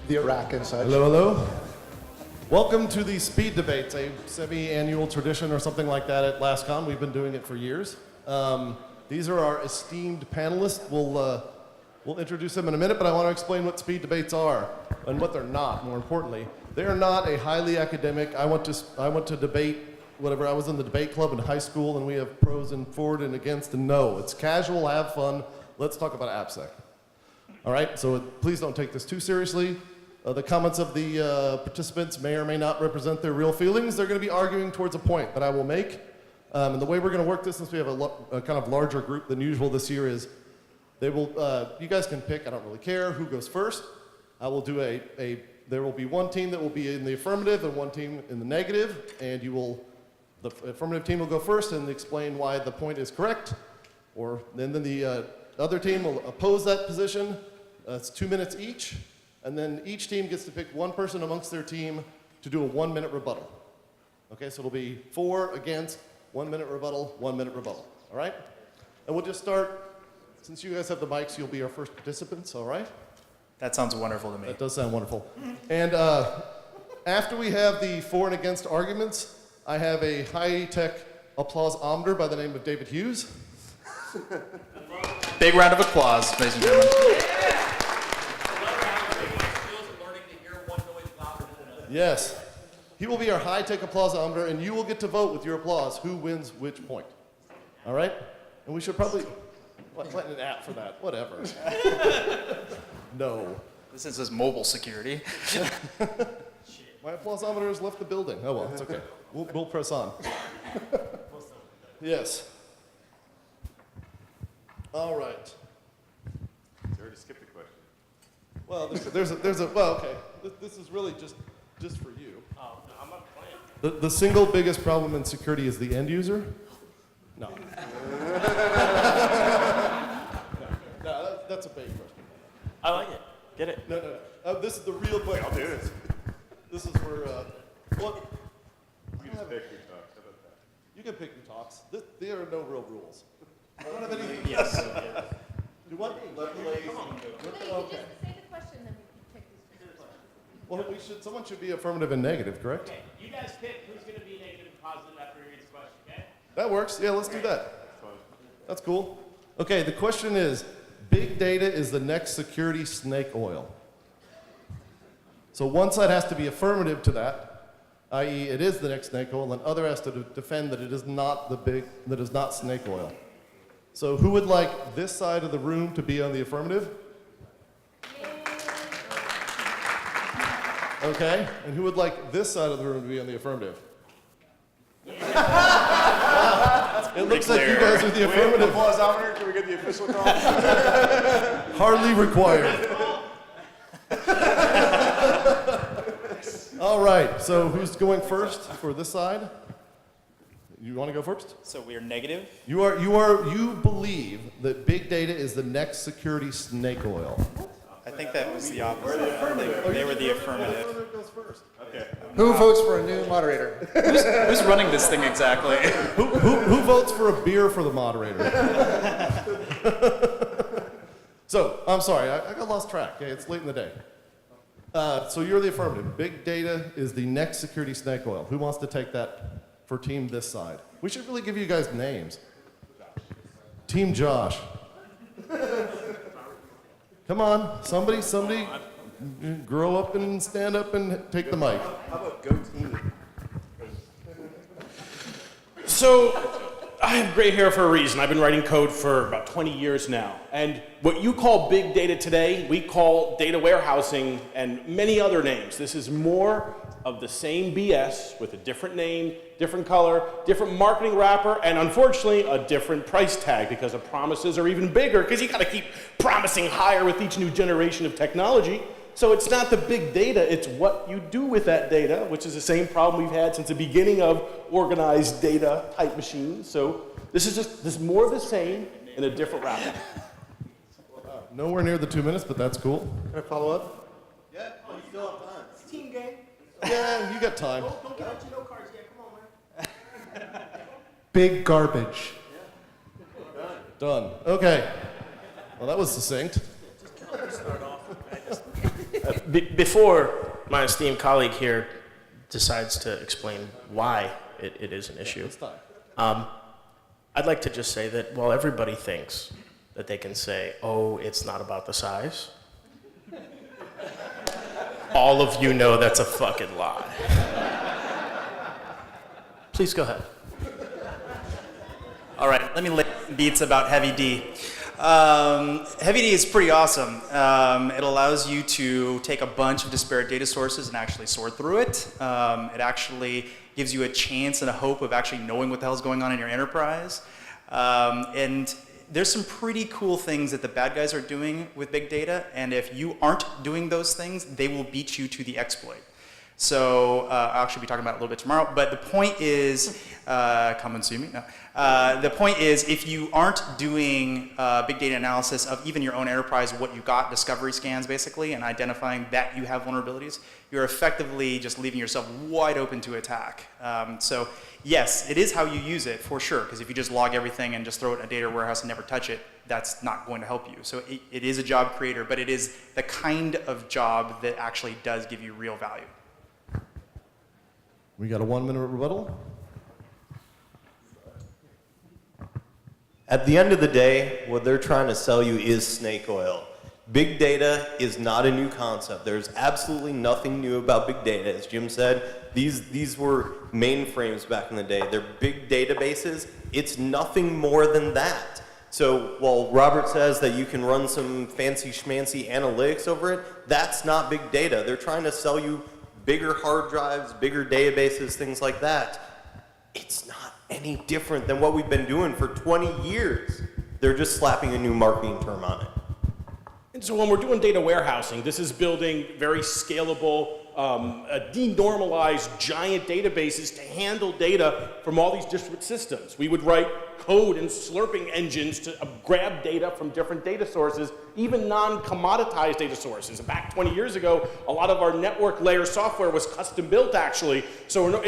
the Iraq and such. Hello, hello. Welcome to the Speed Debates, a semi-annual tradition or something like that at LastCon. We've been doing it for years. These are our esteemed panelists. We'll introduce them in a minute, but I want to explain what speed debates are and what they're not, more importantly. They are not a highly academic, I want to debate whatever. I was in the debate club in high school, and we have pros and for and against and no. It's casual, have fun. Let's talk about AppSec. All right, so please don't take this too seriously. The comments of the participants may or may not represent their real feelings. They're going to be arguing towards a point that I will make. And the way we're going to work this, since we have a kind of larger group than usual this year, is they will, you guys can pick, I don't really care, who goes first. I will do there will be one team that will be in the affirmative and one team in the negative, and the affirmative team will go first and explain why the point is correct, then the other team will oppose that position. It's 2 minutes each, and then each team gets to pick one person amongst their team to do a 1-minute rebuttal. Okay, so it'll be for, against, 1 minute rebuttal, 1 minute rebuttal, all right? And we'll just start, since you guys have the mics, you'll be our first participants, all right? That sounds wonderful to me. That does sound wonderful. And after we have the for and against arguments, I have a high-tech applause-ometer by the name of David Hughes. Big round of applause, ladies and gentlemen. Yes. He will be our high-tech applause-ometer, and you will get to vote with your applause who wins which point. All right? And we should probably plant an app for that. Whatever. No. This is mobile security. My applause-ometer has left the building. Oh, well, it's okay. We'll press on. Yes. All right. You already skipped a question. Well, okay. This is really just for you. Oh, no, I'm not playing. The single biggest problem in security is the end user? No. No, that's a big question. I like it. Get it. No. This is the real question. I'll do this. This is where, what? You can just pick your talks. How about that? You can pick your talks. There are no real rules. I don't have anything. Yes. Do what? Let the ladies. Okay. Say the question, then we can pick these questions. Well, someone should be affirmative and negative, correct? Okay, you guys pick who's going to be negative and positive after he reads the question, okay? That works. Yeah, let's do that. That's cool. Okay, the question is, big data is the next security snake oil. So one side has to be affirmative to that, i.e. it is the next snake oil, and the other has to defend that it is not snake oil. So who would like this side of the room to be on the affirmative? Okay, and who would like this side of the room to be on the affirmative? It looks like you guys are the affirmative. Applause-ometer. Can we get the official call? Hardly required. All right, so who's going first for this side? You want to go first? So we are negative. You believe that big data is the next security snake oil. I think that was the opposite. They were the affirmative. Affirmative goes first. Okay. Who votes for a new moderator? Who's running this thing exactly? Who votes for a beer for the moderator? So, I'm sorry, I got lost track. Okay, it's late in the day. So you're the affirmative. Big data is the next security snake oil. Who wants to take that for team this side? We should really give you guys names. Team Josh. Come on, somebody grow up and stand up and take the mic. How about go team? So, I have gray hair for a reason. I've been writing code for about 20 years now. And what you call big data today, we call data warehousing and many other names. This is more of the same BS with a different name, different color, different marketing wrapper, and unfortunately, a different price tag because the promises are even bigger because you got to keep promising higher with each new generation of technology. So it's not the big data, it's what you do with that data, which is the same problem we've had since the beginning of organized data type machines. So this is more of the same in a different wrapper. Nowhere near the 2 minutes, but that's cool. Can I follow up? Yeah. Oh, you still have time. It's team game. Yeah, you got time. Don't get out your note cards yet. Come on, man. Big garbage. Done. Okay. Well, that was succinct. Before my esteemed colleague here decides to explain why it is an issue, I'd like to just say that while everybody thinks that they can say, oh, it's not about the size, all of you know that's a fucking lie. Please go ahead. All right, let me lay some beats about Heavy D. Heavy D is pretty awesome. It allows you to take a bunch of disparate data sources and actually sort through it. It actually gives you a chance and a hope of actually knowing what the hell is going on in your enterprise. And there's some pretty cool things that the bad guys are doing with big data, and if you aren't doing those things, they will beat you to the exploit. So I'll actually be talking about it a little bit tomorrow, but the point is, come and see me. No. The point is, if you aren't doing big data analysis of even your own enterprise, what you got, discovery scans basically, and identifying that you have vulnerabilities, you're effectively just leaving yourself wide open to attack. So yes, it is how you use it for sure, because if you just log everything and just throw it in a data warehouse and never touch it, that's not going to help you. So it is a job creator, but it is the kind of job that actually does give you real value. We got a 1-minute rebuttal. At the end of the day, what they're trying to sell you is snake oil. Big data is not a new concept. There's absolutely nothing new about big data. As Jim said, these were mainframes back in the day. They're big databases. It's nothing more than that. So while Robert says that you can run some fancy schmancy analytics over it, that's not big data. They're trying to sell you bigger hard drives, bigger databases, things like that. It's not any different than what we've been doing for 20 years. They're just slapping a new marketing term on it. And so when we're doing data warehousing, this is building very scalable, denormalized giant databases to handle data from all these disparate systems. We would write code and slurping engines to grab data from different data sources, even non-commoditized data sources. Back 20 years ago, a lot of our network layer software was custom built actually, so no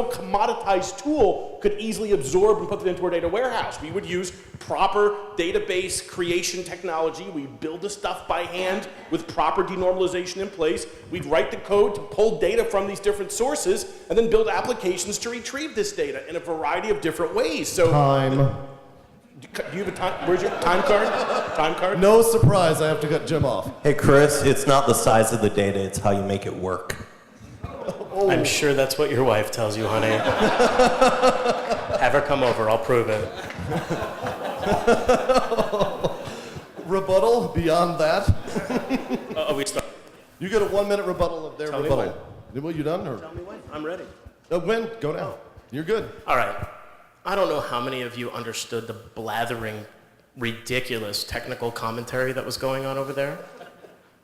commoditized tool could easily absorb and put it into our data warehouse. We would use proper database creation technology. We'd build the stuff by hand with proper denormalization in place. We'd write the code to pull data from these different sources and then build applications to retrieve this data in a variety of different ways. So Time. do you have a time? Where's your time card? Time card? No surprise, I have to cut Jim off. Hey Chris, it's not the size of the data, it's how you make it work. I'm sure that's what your wife tells you, honey. Have her come over, I'll prove it. Rebuttal beyond that? We start. You get a 1-minute rebuttal of their Tell me rebuttal. Well, you done? Or? Tell me when. I'm ready. When? Go now. You're good. All right. I don't know how many of you understood the blathering, ridiculous technical commentary that was going on over there,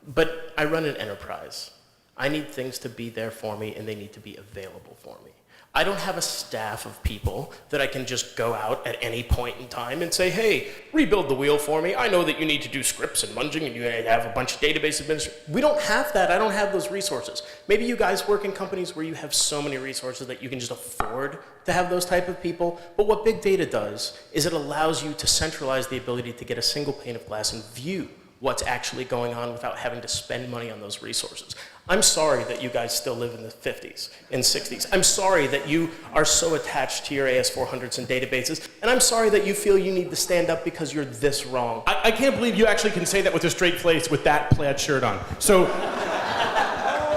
but I run an enterprise. I need things to be there for me, and they need to be available for me. I don't have a staff of people that I can just go out at any point in time and say, hey, rebuild the wheel for me. I know that you need to do scripts and munging and you have a bunch of database administration. We don't have that. I don't have those resources. Maybe you guys work in companies where you have so many resources that you can just afford to have those type of people. But what big data does is it allows you to centralize the ability to get a single pane of glass and view what's actually going on without having to spend money on those resources. I'm sorry that you guys still live in the 50s and 60s. I'm sorry that you are so attached to your AS400s and databases, and I'm sorry that you feel you need to stand up because you're this wrong. I can't believe you actually can say that with a straight face with that plaid shirt on. So,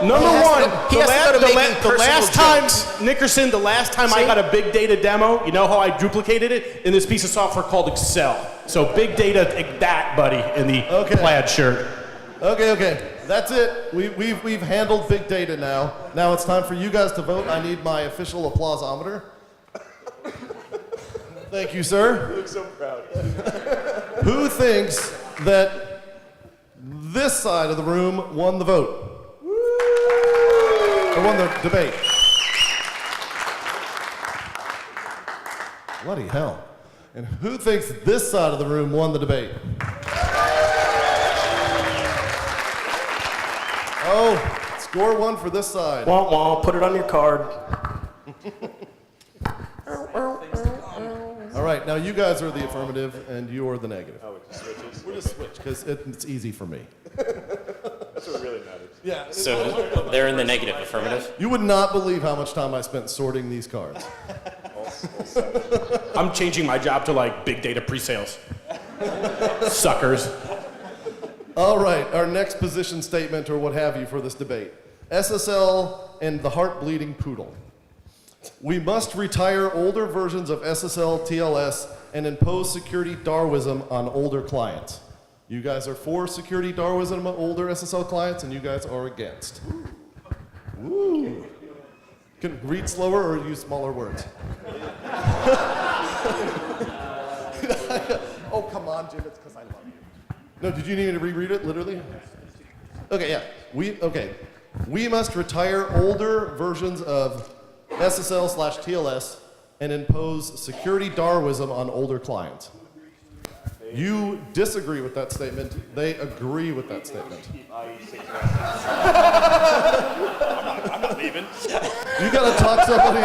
number one, the last time, Nickerson, the last time I got a big data demo, you know how I duplicated it? In this piece of software called Excel. So big data, that, buddy, in the plaid shirt. Okay. That's it. We've handled big data now. Now it's time for you guys to vote. I need my official applauseometer. Thank you, sir. You look so proud. Who thinks that this side of the room won the vote? Or won the debate? Bloody hell. And who thinks this side of the room won the debate? Oh, score one for this side. Wah, wah, put it on your card. All right, now you guys are the affirmative and you are the negative. Oh, it just switches. We'll just switch because it's easy for me. That's what really matters. Yeah. So they're in the negative, affirmative. You would not believe how much time I spent sorting these cards. I'm changing my job to like big data pre-sales. Suckers. All right, our next position statement or what have you for this debate. SSL and the heart-bleeding poodle. We must retire older versions of SSL, TLS, and impose security Darwinism on older clients. You guys are for security Darwinism on older SSL clients, and you guys are against. Woo. Can read slower or use smaller words? Oh, come on, Jim, it's because I love you. No, did you need me to reread it, literally? Okay, yeah. We must retire older versions of SSL/TLS and impose security Darwinism on older clients. You disagree with that statement. They agree with that statement. I'm not leaving. You gotta talk somebody.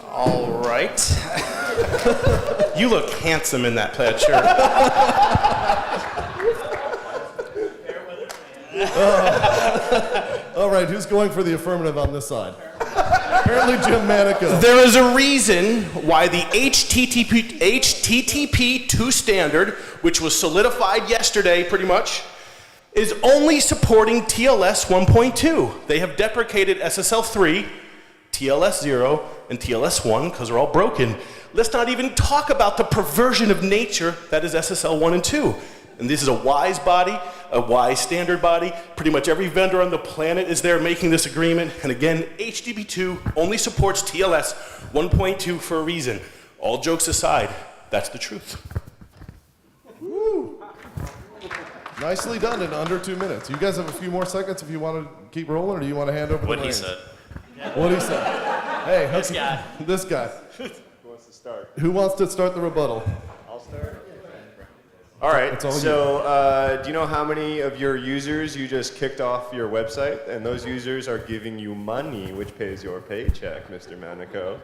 All right. You look handsome in that plaid shirt. All right, who's going for the affirmative on this side? Apparently Jim Manico. There is a reason why the HTTP2 standard, which was solidified yesterday pretty much, is only supporting TLS 1.2. They have deprecated SSL 3, TLS 0, and TLS 1 because they're all broken. Let's not even talk about the perversion of nature that is SSL 1 and 2. And this is a WISE body, a WISE standard body. Pretty much every vendor on the planet is there making this agreement. And again, HTTP2 only supports TLS 1.2 for a reason. All jokes aside, that's the truth. Woo. Nicely done in under 2 minutes. You guys have a few more seconds if you want to keep rolling, or do you want to hand over What the he reins? said. What he said. Hey, This guy. This guy. Who wants to start? Who wants to start the rebuttal? I'll start. All right, It's all so do you know how many of your users you just kicked off your website? And those users are giving you money, which pays your paycheck, Mr. Manico.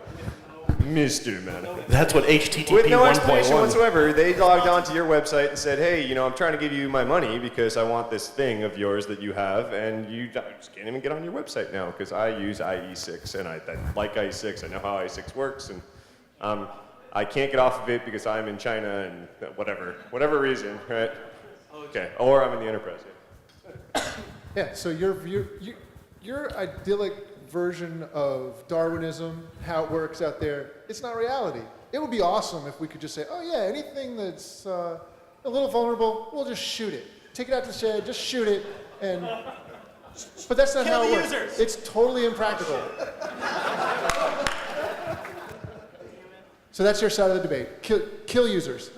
Mr. Manico. That's what HTTP With no explanation 1.1. whatsoever, they logged onto your website and said, hey, I'm trying to give you my money because I want this thing of yours that you have, and you just can't even get on your website now because I use IE6, and I like IE6. I know how IE6 works, and I can't get off of it because I'm in China and whatever reason, right? Okay, or I'm in the enterprise. Yeah, so your idyllic version of Darwinism, how it works out there, it's not reality. It would be awesome if we could just say, oh yeah, anything that's a little vulnerable, we'll just shoot it. Take it out to the shed, just shoot it, but that's not how it works. It's totally impractical. So that's your side of the debate. Kill users.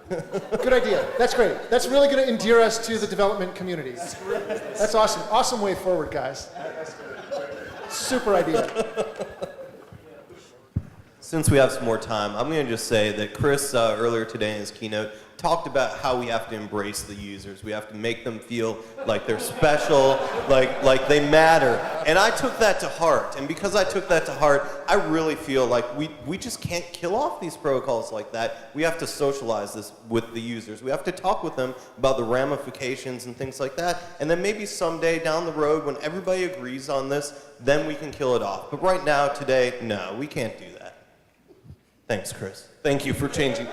Good idea. That's great. That's really going to endear us to the development community. That's awesome. Awesome way forward, guys. Super idea. Since we have some more time, I'm going to just say that Chris, earlier today in his keynote, talked about how we have to embrace the users. We have to make them feel like they're special, like they matter. And I took that to heart. And because I took that to heart, I really feel like we just can't kill off these protocols like that. We have to socialize this with the users. We have to talk with them about the ramifications and things like that. And then maybe someday down the road when everybody agrees on this, then we can kill it off. But right now, today, no, we can't do that. Thanks, Chris. Thank you for changing.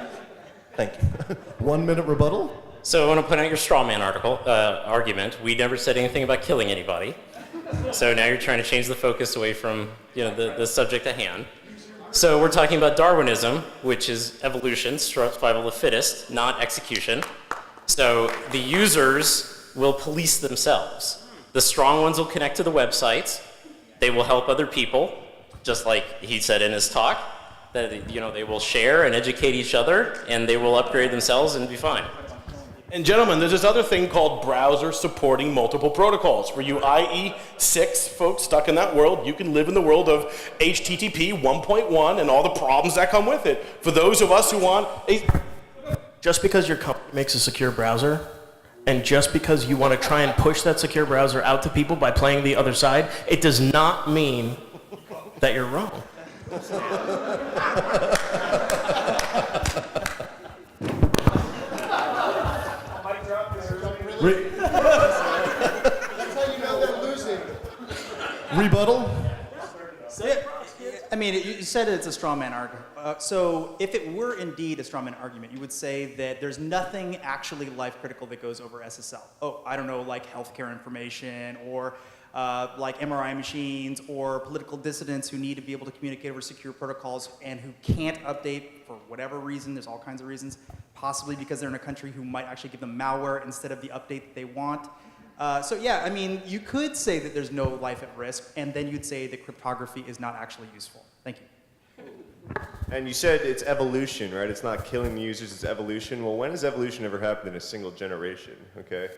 Thank you. 1 minute rebuttal? So I want to point out your straw man argument. We never said anything about killing anybody. So now you're trying to change the focus away from the subject at hand. So we're talking about Darwinism, which is evolution, survival of the fittest, not execution. So the users will police themselves. The strong ones will connect to the websites. They will help other people, just like he said in his talk. That they will share and educate each other, and they will upgrade themselves and be fine. And gentlemen, there's this other thing called browser supporting multiple protocols. For you IE6 folks stuck in that world, you can live in the world of HTTP 1.1 and all the problems that come with it. For those of us who want Just because your company makes a secure browser, and just because you want to try and push that secure browser out to people by playing the other side, it does not mean that you're wrong. That's how you know they're losing. Rebuttal? I mean, you said it's a straw man argument. So if it were indeed a straw man argument, you would say that there's nothing actually life critical that goes over SSL. Oh, I don't know, like healthcare information or like MRI machines or political dissidents who need to be able to communicate over secure protocols and who can't update for whatever reason. There's all kinds of reasons, possibly because they're in a country who might actually give them malware instead of the update that they want. So yeah, I mean, you could say that there's no life at risk, and then you'd say that cryptography is not actually useful. Thank you. And you said it's evolution, right? It's not killing the users, it's evolution. Well, when has evolution ever happened in a single generation, okay?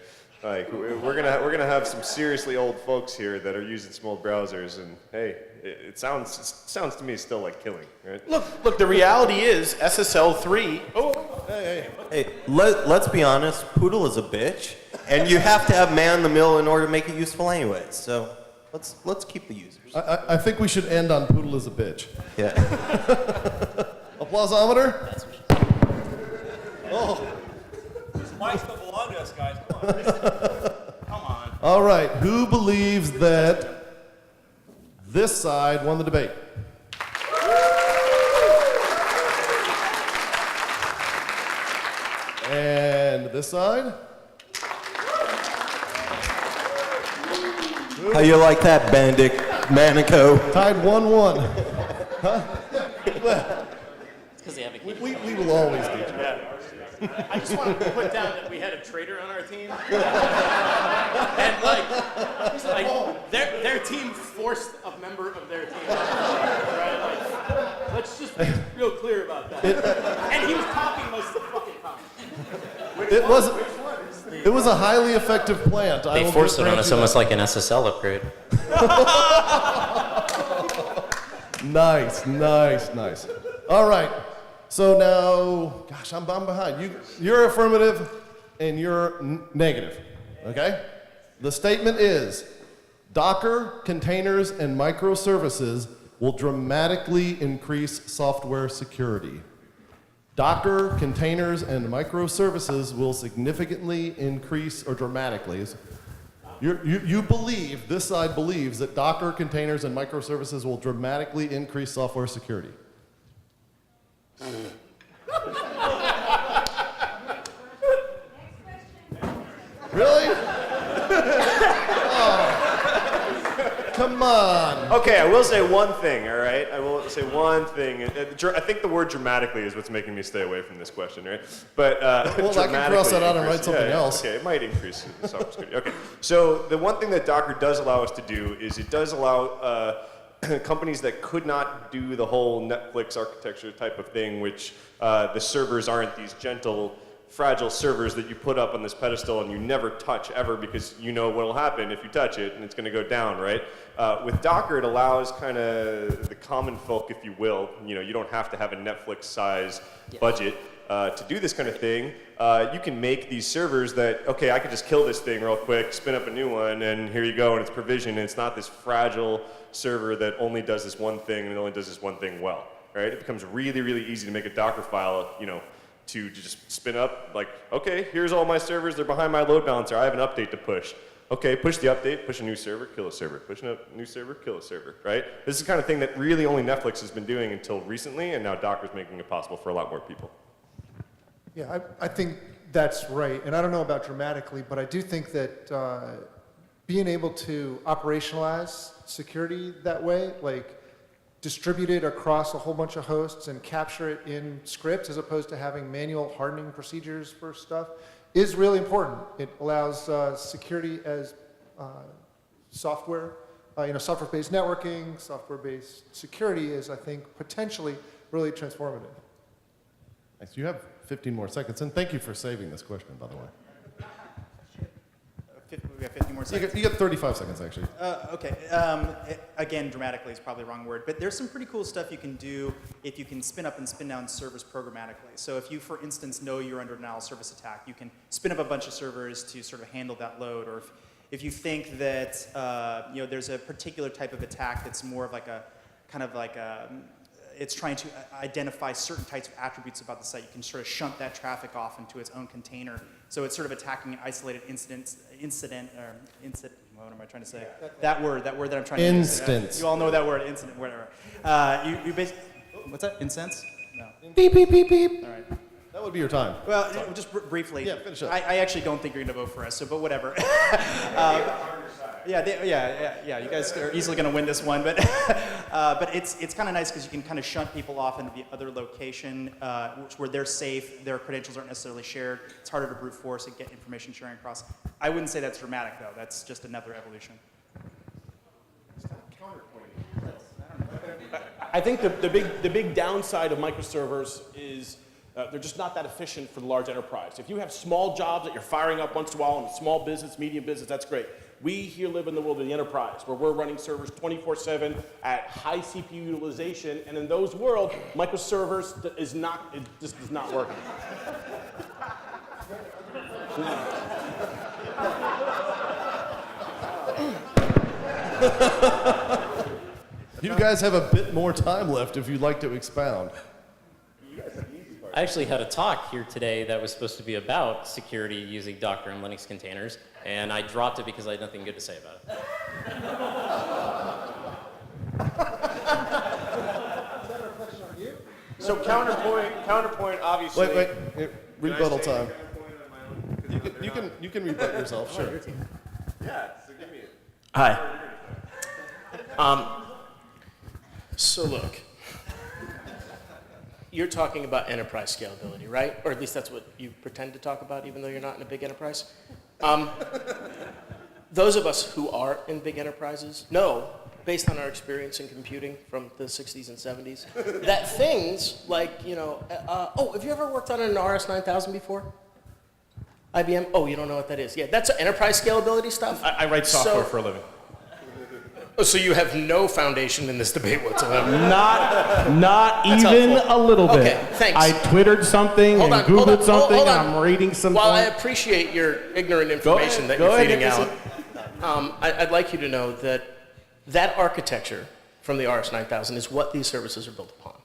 Like, we're gonna have some seriously old folks here that are using some old browsers, and hey, it sounds to me still like killing, right? Look, the reality is SSL 3. Hey, let's be honest, Poodle is a bitch, and you have to have man in the middle in order to make it useful anyway. So let's keep the users. I think we should end on Poodle is a bitch. Yeah. Applausometer? Oh. This mic still belong to us, guys. Come on. Come on. All right, who believes that this side won the debate? And this side? How you like that, Benedict Manico? Tied 1-1. Huh? Because they have a key. We will always beat you. I just want to put down that we had a traitor on our team. And like their team forced a member of their team. Right? Like, let's just be real clear about that. And he was talking most of the fucking time. It was a highly effective plant. They forced it on us almost like an SSL upgrade. Nice. All right. So now, gosh, I'm behind. You're affirmative and you're negative, okay? The statement is, Docker, containers, and microservices will dramatically increase software security. Docker, containers, and microservices will significantly increase, or dramatically. You believe, this side believes, that Docker, containers, and microservices will dramatically increase software security. Really? Oh. Come on. Okay, I will say one thing, all right? I will say one thing. I think the word dramatically is what's making me stay away from this question, right? But well, I can cross that out and write something else. Okay, it might increase software security. Okay, so the one thing that Docker does allow us to do is it does allow companies that could not do the whole Netflix architecture type of thing, which the servers aren't these gentle, fragile servers that you put up on this pedestal and you never touch ever because you know what will happen if you touch it and it's going to go down, right? With Docker, it allows kind of the common folk, if you will, you don't have to have a Netflix size budget to do this kind of thing. You can make these servers that, okay, I could just kill this thing real quick, spin up a new one, and here you go, and it's provisioned, and it's not this fragile server that only does this one thing and it only does this one thing well, right? It becomes really, really easy to make a Docker file, to just spin up, like, okay, here's all my servers, they're behind my load balancer, I have an update to push. Okay, push the update, push a new server, kill a server, push a new server, kill a server, right? This is the kind of thing that really only Netflix has been doing until recently, and now Docker's making it possible for a lot more people. Yeah, I think that's right. And I don't know about dramatically, but I do think that being able to operationalize security that way, like distribute it across a whole bunch of hosts and capture it in scripts as opposed to having manual hardening procedures for stuff, is really important. It allows security as software, software-based networking, software-based security is, I think, potentially really transformative. Nice. You have 15 more seconds, and thank you for saving this question, by the way. We have 50 more seconds. You get 35 seconds, actually. Okay. Again, dramatically is probably the wrong word, but there's some pretty cool stuff you can do if you can spin up and spin down servers programmatically. So if you, for instance, know you're under a denial of service attack, you can spin up a bunch of servers to sort of handle that load. Or if you think that there's a particular type of attack that's more of like a kind of like a it's trying to identify certain types of attributes about the site. You can sort of shunt that traffic off into its own container. So it's sort of attacking an isolated incident. What am I trying to say? That word that I'm trying to use. Instance. You all know that word, incident, whatever. You basically, what's that? Incense? No. Beep, beep, beep, beep. All right. That would be your time. Well, just briefly. Yeah, finish up. I actually don't think you're going to vote for us, but whatever. Yeah, you guys are easily going to win this one, but it's kind of nice because you can kind of shunt people off into the other location where they're safe, their credentials aren't necessarily shared. It's harder to brute force and get information sharing across. I wouldn't say that's dramatic though. That's just another evolution. I think the big downside of microservers is they're just not that efficient for the large enterprise. If you have small jobs that you're firing up once in a while in a small business, medium business, that's great. We here live in the world of the enterprise, where we're running servers 24/7 at high CPU utilization, and in those worlds, microservers it just does not work. You guys have a bit more time left if you'd like to expound. I actually had a talk here today that was supposed to be about security using Docker and Linux containers, and I dropped it because I had nothing good to say about it. So counterpoint, obviously. Wait, rebuttal time. You can rebut yourself, sure. Yeah, so give me it. Hi. So look, you're talking about enterprise scalability, right? Or at least that's what you pretend to talk about, even though you're not in a big enterprise. Those of us who are in big enterprises know, based on our experience in computing from the 60s and 70s, that things like, have you ever worked on an RS-9000 before? IBM? Oh, you don't know what that is. Yeah, that's enterprise scalability stuff. I write software for a living. Oh, so you have no foundation in this debate whatsoever? Not even a little bit. Okay, thanks. I Twittered something and Googled something, and I'm reading something. While I appreciate your ignorant information that you're feeding out, I'd like you to know that architecture from the RS-9000 is what these services are built upon,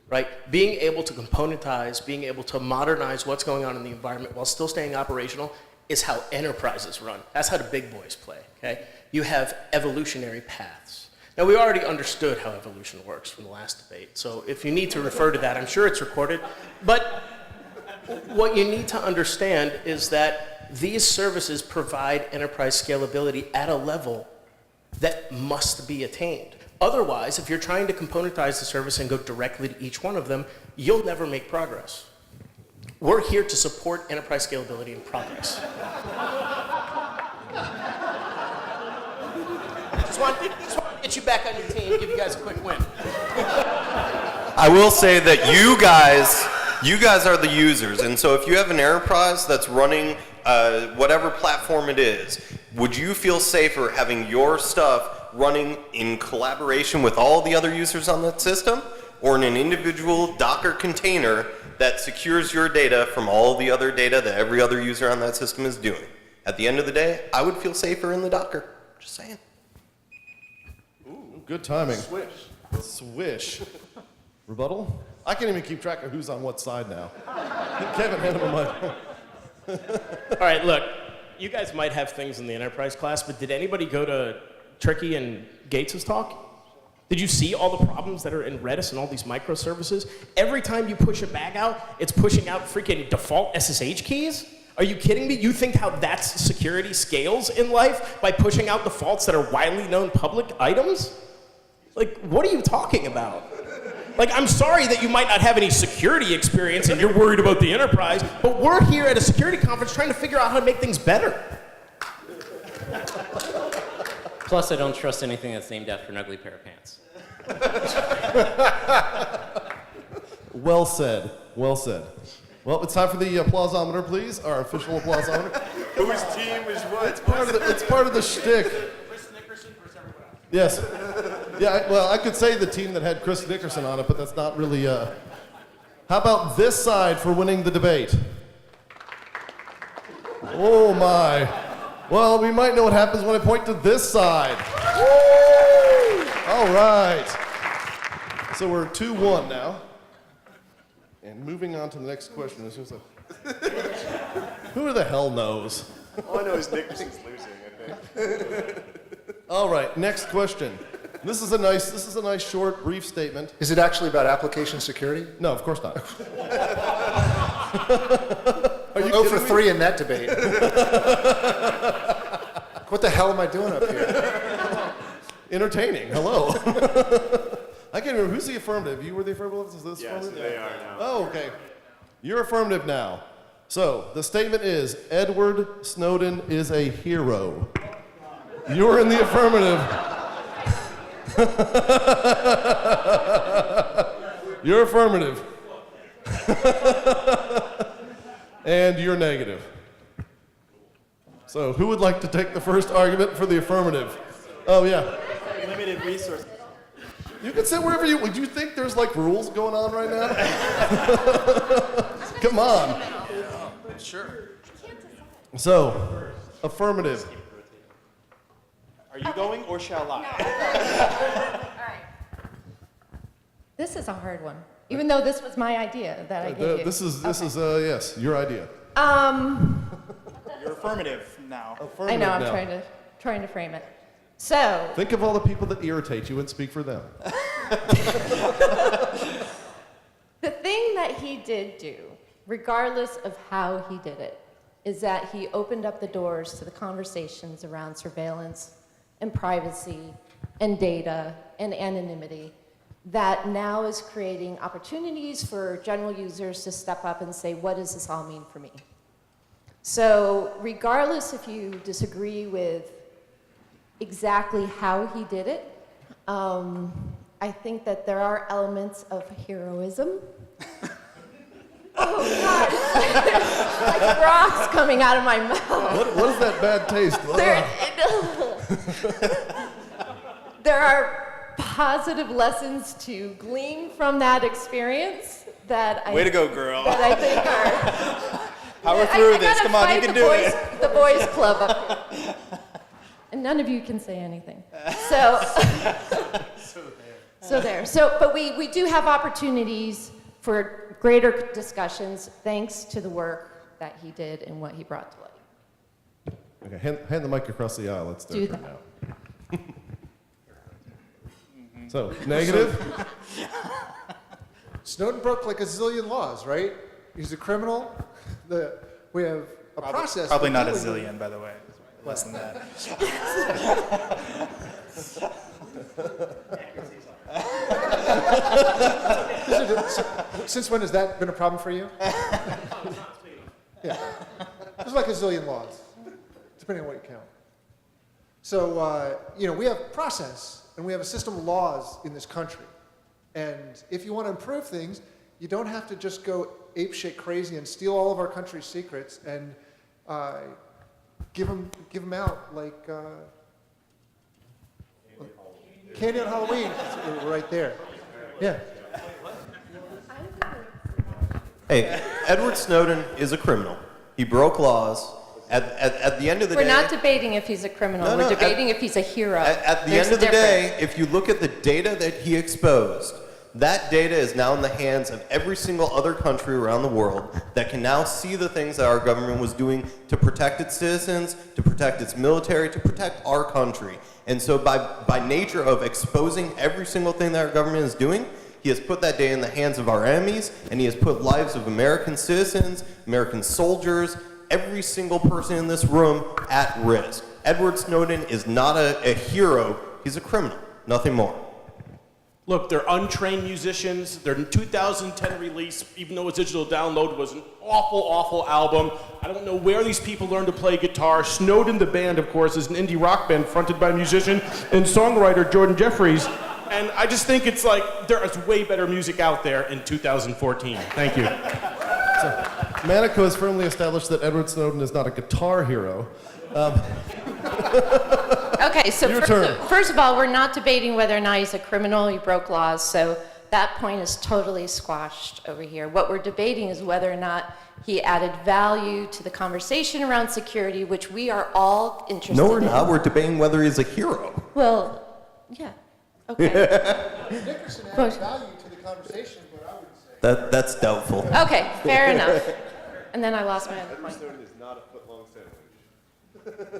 right? Being able to componentize, being able to modernize what's going on in the environment while still staying operational is how enterprises run. That's how the big boys play, okay? You have evolutionary paths. Now, we already understood how evolution works from the last debate, so if you need to refer to that, I'm sure it's recorded. But what you need to understand is that these services provide enterprise scalability at a level that must be attained. Otherwise, if you're trying to componentize the service and go directly to each one of them, you'll never make progress. We're here to support enterprise scalability and progress. Just want to get you back on your team, give you guys a quick win. I will say that you guys are the users, and so if you have an enterprise that's running whatever platform it is, would you feel safer having your stuff running in collaboration with all the other users on that system, or in an individual Docker container that secures your data from all the other data that every other user on that system is doing? At the end of the day, I would feel safer in the Docker. Just saying. Ooh, good timing. Swish. Rebuttal? I can't even keep track of who's on what side now. Kevin, hand him a mic. All right, look, you guys might have things in the enterprise class, but did anybody go to Tricky and Gates' talk? Did you see all the problems that are in Redis and all these microservices? Every time you push a bag out, it's pushing out freaking default SSH keys? Are you kidding me? You think how that's security scales in life by pushing out defaults that are widely known public items? Like, what are you talking about? Like, I'm sorry that you might not have any security experience and you're worried about the enterprise, but we're here at a security conference trying to figure out how to make things better. Plus, I don't trust anything that's named after an ugly pair of pants. Well said. Well said. Well, it's time for the applausometer, please. Our official applausometer. Whose team is what? It's part of the shtick. Chris Nickerson versus everyone else. Yes. Yeah, well, I could say the team that had Chris Nickerson on it, but that's not really... How about this side for winning the debate? Oh, my. Well, we might know what happens when I point to this side. Woo! All right. So we're 2-1 now. And moving on to the next question. Who the hell knows? All I know is Nickerson's losing, I think. All right, next question. This is a nice short, brief statement. Is it actually about application security? No, of course not. Are you 0 for 3 in that debate? What the hell am I doing up here? Entertaining. Hello. I can't remember. Who's the affirmative? You were the affirmative? Is this Yes, affirmative? they are now. Oh, okay. You're affirmative now. So the statement is, Edward Snowden is a hero. You're in the affirmative. You're affirmative. And you're negative. So who would like to take the first argument for the affirmative? Oh, yeah. Limited resources. You can sit wherever you... Would you think there's like rules going on right now? Come on. Sure. So, affirmative. Are you going or shall I? All right. This is a hard one, even though this was my idea that I gave you. This is yes, your idea. You're affirmative now. I know, I'm trying to frame it. So, Think of all the people that irritate you and speak for them. the thing that he did do, regardless of how he did it, is that he opened up the doors to the conversations around surveillance and privacy and data and anonymity that now is creating opportunities for general users to step up and say, what does this all mean for me? So regardless if you disagree with exactly how he did it, I think that there are elements of heroism. Oh, God. Like rocks coming out of my mouth. What is that bad taste? There are positive lessons to glean from that experience that Way to go, girl. That I think are... Power through this. Come on, you can do it. The boys club up here. And none of you can say anything. But we do have opportunities for greater discussions thanks to the work that he did and what he brought to light. Okay, hand the mic across the aisle. Let's do that now. So, negative? Snowden broke like a zillion laws, right? He's a criminal. We have a process. Probably not a zillion, by the way. Less than that. Since when has that been a problem for you? Yeah. There's like a zillion laws, depending on what you count. So, we have process, and we have a system of laws in this country. And if you want to improve things, you don't have to just go apeshit crazy and steal all of our country's secrets and give them out like candy on Halloween. It's right there. Yeah. Hey, Edward Snowden is a criminal. He broke laws. At the end of the day... We're not debating if he's a criminal. We're debating if he's a hero. At the end of the day, if you look at the data that he exposed, that data is now in the hands of every single other country around the world that can now see the things that our government was doing to protect its citizens, to protect its military, to protect our country. And so by nature of exposing every single thing that our government is doing, he has put that data in the hands of our enemies, and he has put lives of American citizens, American soldiers, every single person in this room at risk. Edward Snowden is not a hero, he's a criminal, nothing more. Look, they're untrained musicians. Their 2010 release, even though it's digital download, was an awful, awful album. I don't know where these people learned to play guitar. Snowden, the band, of course, is an indie rock band fronted by musician and songwriter Jordan Jeffries. And I just think it's like there is way better music out there in 2014. Thank you. So, Manico has firmly established that Edward Snowden is not a guitar hero. Okay, so first of all, we're not debating whether or not he's a criminal, he broke laws, so that point is totally squashed over here. What we're debating is whether or not he added value to the conversation around security, which we are all interested in. No, we're not. We're debating whether he's a hero. Well, yeah. Okay. Nickerson added value to the conversation, but I would say. That's doubtful. Okay, fair enough. And then I lost my other point. Snowden is not a foot-long sandwich.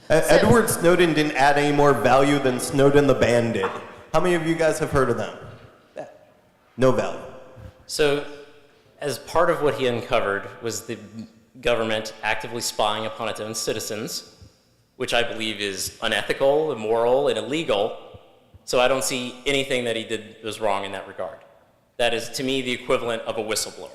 Edward Snowden didn't add any more value than Snowden the band did. How many of you guys have heard of them? No value. So, as part of what he uncovered was the government actively spying upon its own citizens, which I believe is unethical, immoral, and illegal. So I don't see anything that he did that was wrong in that regard. That is, to me, the equivalent of a whistleblower.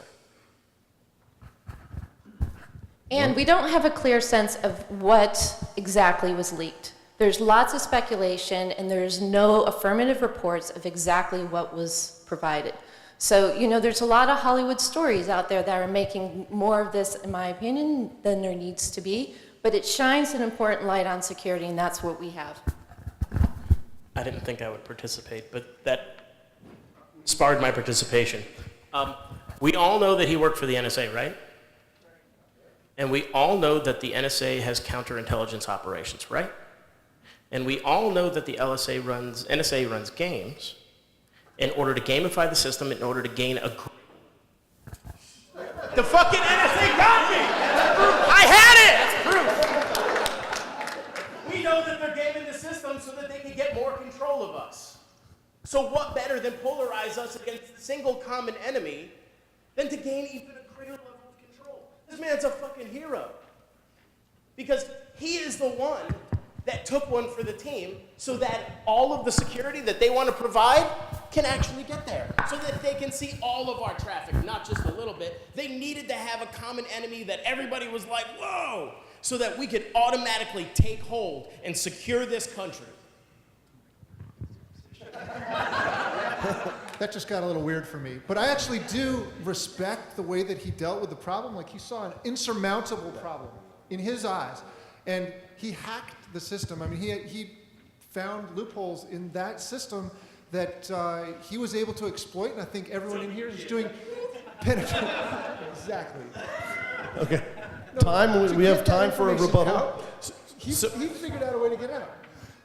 And we don't have a clear sense of what exactly was leaked. There's lots of speculation, and there's no affirmative reports of exactly what was provided. So, you know, there's a lot of Hollywood stories out there that are making more of this, in my opinion, than there needs to be. But it shines an important light on security, and that's what we have. I didn't think I would participate, but that sparred my participation. We all know that he worked for the NSA, right? And we all know that the NSA has counterintelligence operations, right? And we all know that the NSA runs games in order to gamify the system, in order to gain a... The fucking NSA got me! I had it! We know that they're gaming the system so that they can get more control of us. So what better than polarize us against a single common enemy than to gain even a greater level of control? This man's a fucking hero. Because he is the one that took one for the team so that all of the security that they want to provide can actually get there. So that they can see all of our traffic, not just a little bit. They needed to have a common enemy that everybody was like, whoa, so that we could automatically take hold and secure this country. That just got a little weird for me. But I actually do respect the way that he dealt with the problem. Like, he saw an insurmountable problem in his eyes. And he hacked the system. I mean, he found loopholes in that system that he was able to exploit, and I think everyone in here is doing penetration. Exactly. Okay. No, we have time for a rebuttal. He figured out a way to get out.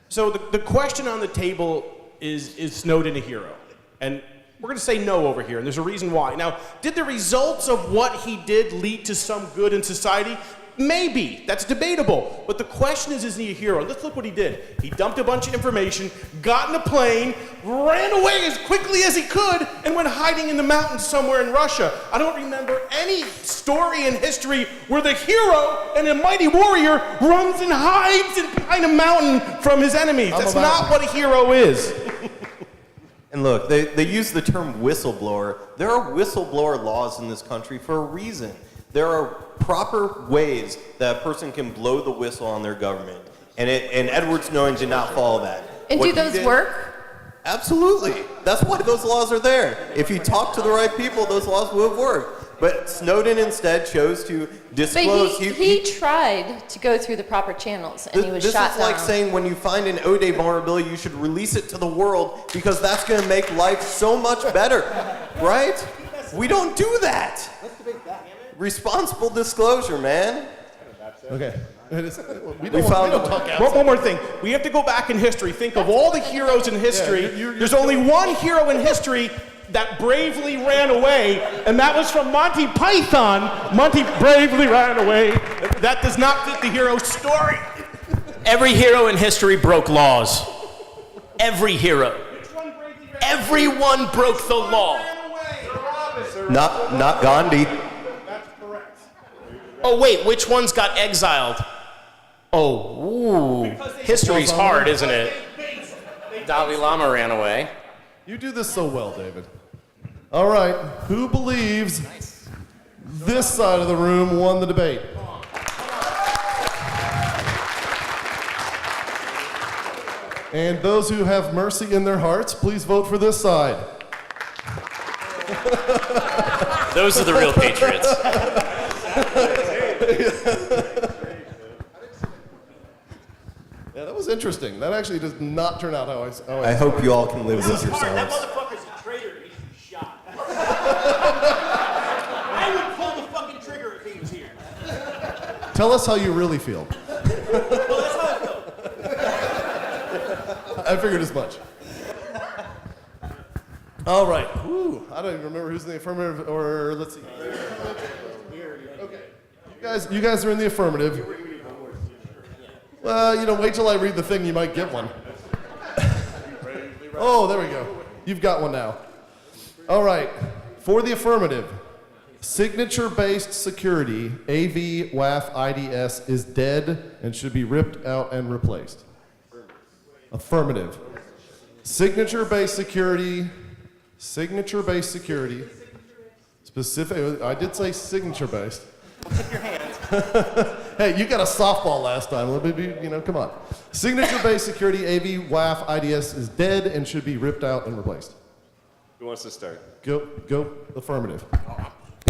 So the question on the table is Snowden a hero? And we're going to say no over here, and there's a reason why. Now, did the results of what he did lead to some good in society? Maybe. That's debatable. But the question is he a hero? Let's look what he did. He dumped a bunch of information, got in a plane, ran away as quickly as he could, and went hiding in the mountains somewhere in Russia. I don't remember any story in history where the hero and a mighty warrior runs and hides behind a mountain from his enemies. That's not what a hero is. And look, they use the term whistleblower. There are whistleblower laws in this country for a reason. There are proper ways that a person can blow the whistle on their government. And Edward Snowden did not follow that. And do those work? Absolutely. That's why those laws are there. If you talk to the right people, those laws will have worked. But Snowden instead chose to disclose. But he tried to go through the proper channels, and he was shot down. This is like saying when you find an O-Day vulnerability, you should release it to the world because that's going to make life so much better, right? We don't do that. Let's debate that. Responsible disclosure, man. Okay. One more thing. We have to go back in history. Think of all the heroes in history. There's only one hero in history that bravely ran away, and that was from Monty Python. Monty bravely ran away. That does not fit the hero's story. Every hero in history broke laws. Every hero. Everyone broke the law. Not Gandhi. Oh wait, which ones got exiled? Oh, ooh. History's hard, isn't it? Dalai Lama ran away. You do this so well, David. All right, who believes this side of the room won the debate? And those who have mercy in their hearts, please vote for this side. Those are the real patriots. Yeah, that was interesting. That actually does not turn out how I I hope you all can live with That yourselves. motherfucker's a traitor. He should be shot. I would pull the fucking trigger if he was here. Tell us how you really feel. Well, that's how I feel. I figured as much. All right. Whew. I don't even remember who's in the affirmative, or let's see. Okay. You guys are in the affirmative. Well, wait till I read the thing. You might get one. Oh, there we go. You've got one now. All right. For the affirmative, signature-based security, AV, WAF, IDS, is dead and should be ripped out and replaced. Affirmative. Signature-based security, specific, I did say signature-based. Tip your hand. Hey, you got a softball last time. Let me be, come on. Signature-based security, AV, WAF, IDS is dead and should be ripped out and replaced. Who wants to start? Go, affirmative.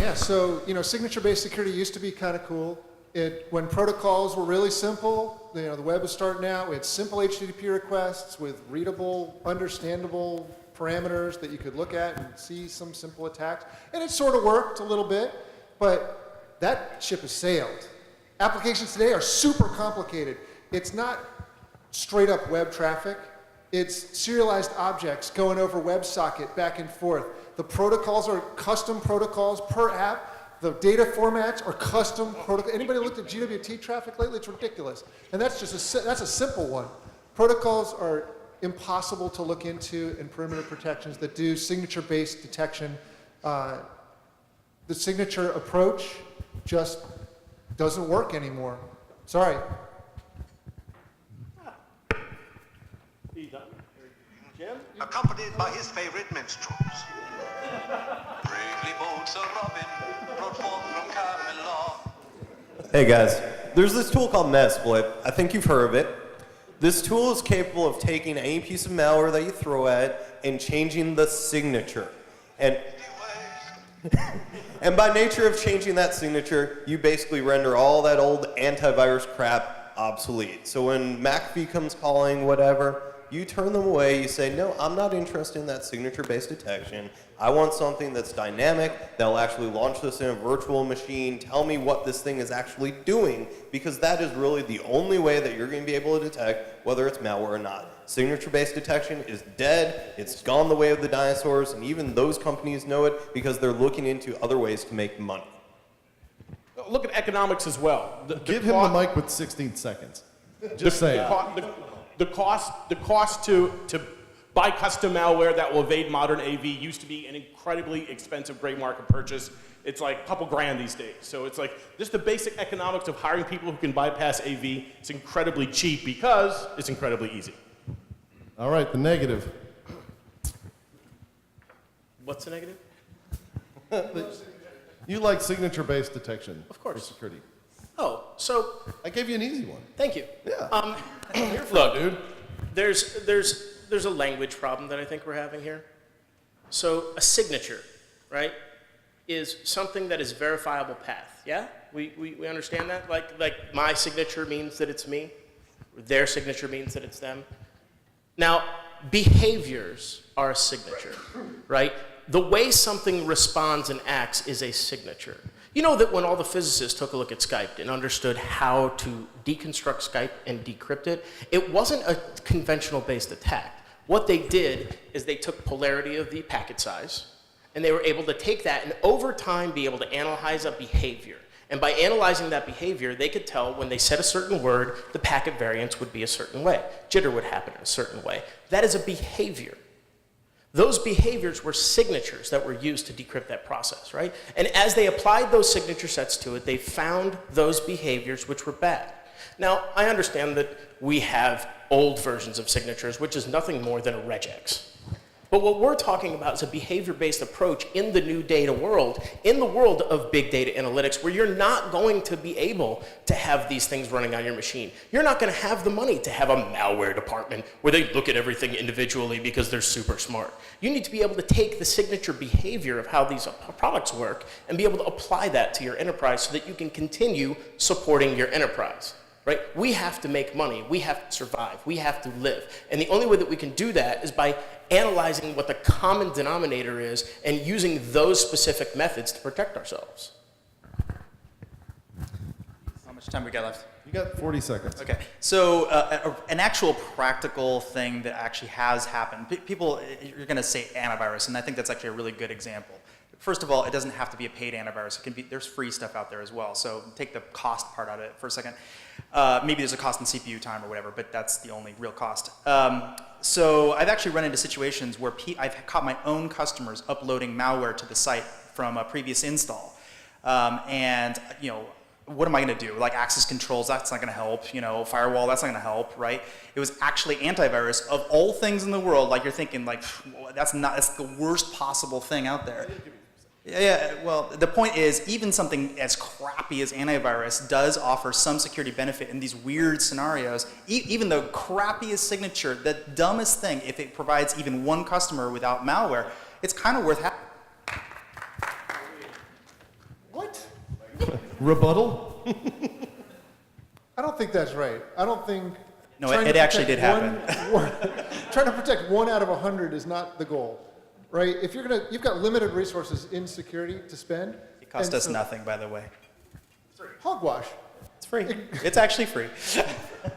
Yeah, so, signature-based security used to be kind of cool. When protocols were really simple, the web was starting out, we had simple HTTP requests with readable, understandable parameters that you could look at and see some simple attacks. And it sort of worked a little bit, but that ship has sailed. Applications today are super complicated. It's not straight up web traffic. It's serialized objects going over WebSocket back and forth. The protocols are custom protocols per app. The data formats are custom protocols. Anybody looked at GWT traffic lately? It's ridiculous. And that's that's a simple one. Protocols are impossible to look into in perimeter protections that do signature-based detection. The signature approach just doesn't work anymore. Sorry. Accompanied by his favorite minstrels. Bravely bold Sir Robin, brought forth from Camelot. Hey guys, there's this tool called Mesplit. I think you've heard of it. This tool is capable of taking any piece of malware that you throw at it and changing the signature. And by nature of changing that signature, you basically render all that old antivirus crap obsolete. So when McAfee comes calling, whatever, you turn them away, you say, no, I'm not interested in that signature-based detection. I want something that's dynamic, that'll actually launch this in a virtual machine, tell me what this thing is actually doing, because that is really the only way that you're going to be able to detect whether it's malware or not. Signature-based detection is dead, it's gone the way of the dinosaurs, and even those companies know it because they're looking into other ways to make money. Look at economics as well. Give him the mic with 16 seconds. Just saying. The cost to buy custom malware that will evade modern AV used to be an incredibly expensive gray market purchase. It's like a couple grand these days. So it's like just the basic economics of hiring people who can bypass AV. It's incredibly cheap because it's incredibly easy. All right, the negative. What's the negative? You like signature-based detection. Of course. For security. Oh, so I gave you an easy one. thank you. Yeah. Look, dude. There's a language problem that I think we're having here. So a signature, right, is something that is verifiable path. Yeah, we understand that. Like my signature means that it's me. Their signature means that it's them. Now, behaviors are a signature, right? The way something responds and acts is a signature. You know that when all the physicists took a look at Skype and understood how to deconstruct Skype and decrypt it, it wasn't a conventional based attack. What they did is they took polarity of the packet size, and they were able to take that and over time be able to analyze a behavior. And by analyzing that behavior, they could tell when they said a certain word, the packet variance would be a certain way. Jitter would happen in a certain way. That is a behavior. Those behaviors were signatures that were used to decrypt that process, right? And as they applied those signature sets to it, they found those behaviors which were bad. Now, I understand that we have old versions of signatures, which is nothing more than a regex. But what we're talking about is a behavior-based approach in the new data world, in the world of big data analytics, where you're not going to be able to have these things running on your machine. You're not going to have the money to have a malware department where they look at everything individually because they're super smart. You need to be able to take the signature behavior of how these products work and be able to apply that to your enterprise so that you can continue supporting your enterprise. Right? We have to make money, we have to survive, we have to live. And the only way that we can do that is by analyzing what the common denominator is and using those specific methods to protect ourselves. How much time we got left? You got 40 seconds. Okay, so an actual practical thing that actually has happened. People, you're going to say antivirus, and I think that's actually a really good example. First of all, it doesn't have to be a paid antivirus. It can be, there's free stuff out there as well. So take the cost part out of it for a second. Maybe there's a cost in CPU time or whatever, but that's the only real cost. So I've actually run into situations where I've caught my own customers uploading malware to the site from a previous install. And, you know, what am I going to do? Like access controls, that's not going to help. You know, firewall, that's not going to help, right? It was actually antivirus of all things in the world. Like you're thinking, like, that's the worst possible thing out there. Yeah, well, the point is, even something as crappy as antivirus does offer some security benefit in these weird scenarios. Even the crappiest signature, the dumbest thing, if it provides even one customer without malware, it's kind of worth having. What? Rebuttal? I don't think that's right. I don't think... No, it actually did happen. Trying to protect 1 out of 100 is not the goal. Right? If you've got limited resources in security to spend. It cost us nothing, by the way. Hogwash. It's free. It's actually free.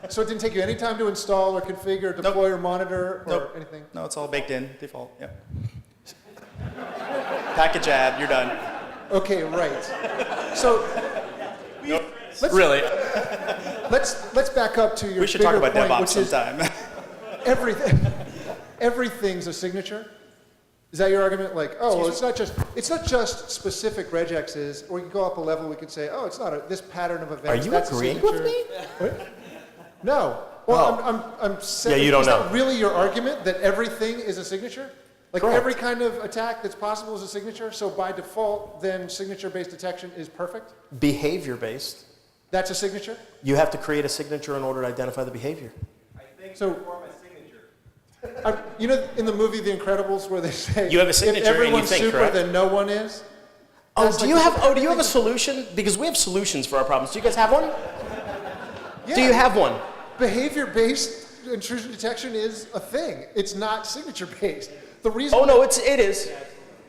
So it didn't take you any time to install or configure, deploy or monitor or anything? No, it's all baked in, default, yeah. Package add, you're done. Okay, right. So, let's back up to your We should talk about point, DevOps which is sometime. everything's a signature. Is that your argument? Like, oh, well, it's not just specific regexes, or you go up a level, we could say, oh, it's not this pattern of events. Are you that's agreeing with me? No. Well, I'm saying, yeah, you don't is know. that really your argument that everything is a signature? Like Correct. every kind of attack that's possible is a signature, so by default, then signature-based detection is perfect? Behavior-based. That's a signature? You have to create a signature in order to identify the behavior. You know, in the movie The Incredibles, where they say, You have a signature if and you everyone's think, super, correct? then no one is? Oh, That's do like you the- have? Do you have a solution? Because we have solutions for our problems. Do you guys have one? Yeah. Do you have one? Behavior-based intrusion detection is a thing. It's not signature-based. The reason. Oh no, it is.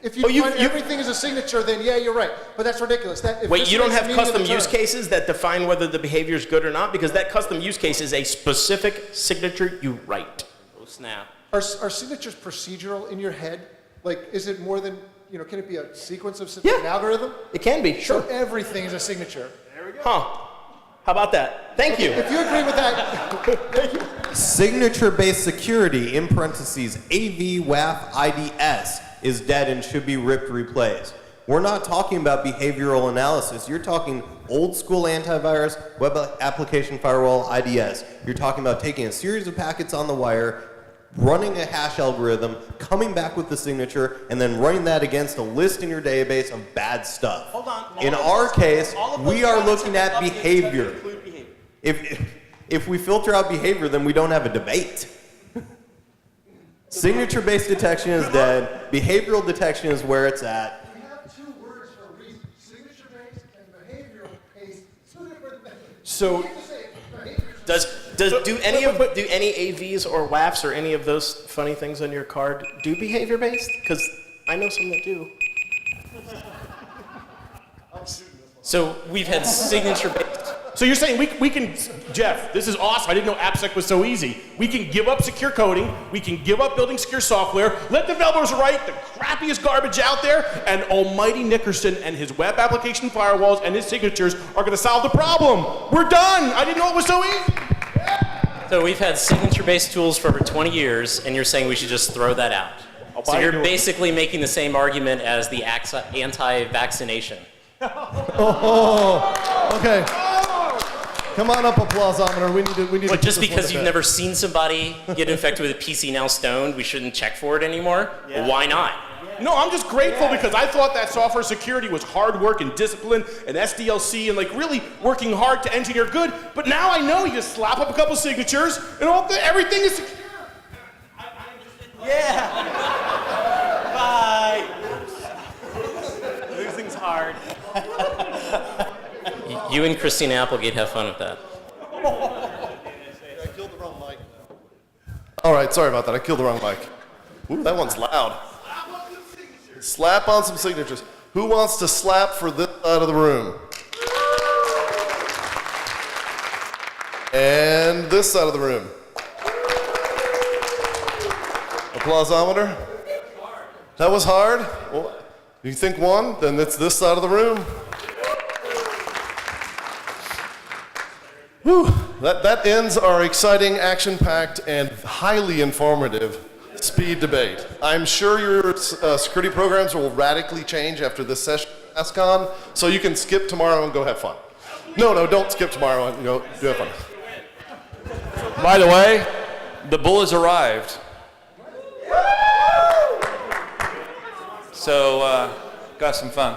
If you find everything is a signature, then yeah, you're right. But that's ridiculous. Wait, you don't have custom use cases that define whether the behavior is good or not? Because that custom use case is a specific signature you write. Oh, snap. Are signatures procedural in your head? Like, is it more than, can it be a sequence of an algorithm? It can be, sure. So everything is a signature. Huh. How about that? Thank you. If you agree with that, Signature-based security, in parentheses, AV, WAF, IDS, is dead and should be ripped, replaced. We're not talking about behavioral analysis. You're talking old school antivirus, web application firewall, IDS. You're talking about taking a series of packets on the wire, running a hash algorithm, coming back with the signature, and then running that against a list in your database of bad stuff. Hold on. In our case, we are looking at behavior. If we filter out behavior, then we don't have a debate. Signature-based detection is dead. Behavioral detection is where it's at. we have two words for a reason. Signature-based and behavioral-based. Two different things. So, Do any AVs or WAFs or any of those funny things on your card do behavior based? Because I know some that do. So we've had signature-based. So you're saying we can, Jeff, this is awesome. I didn't know AppSec was so easy. We can give up secure coding. We can give up building secure software. Let developers write the crappiest garbage out there, and almighty Nickerson and his web application firewalls and his signatures are going to solve the problem. We're done. I didn't know it was so easy. So we've had signature-based tools for over 20 years, and you're saying we should just throw that out. So you're basically making the same argument as the anti-vaccination. Oh, okay. Come on up, applausometer. We need But to just because you've never seen somebody get infected with a PC now stoned, we shouldn't check for it anymore? Well, why not? No, I'm just grateful because I thought that software security was hard work and discipline and SDLC and like really working hard to engineer good. But now I know you just slap up a couple signatures and everything is secure. Yeah. Bye. Losing's hard. You and Christina Applegate have fun with that. I killed the wrong mic. All right, sorry about that. I killed the wrong mic. Ooh, that one's loud. Slap on some signatures. Who wants to slap for this side of the room? And this side of the room. Applausometer? That was hard? Well, you think one? Then it's this side of the room. Whew. That ends our exciting, action-packed, and highly informative speed debate. I'm sure your security programs will radically change after this session at ASCON, so you can skip tomorrow and go have fun. No, don't skip tomorrow and go do have fun. By the way, the bull has arrived. So, got some fun.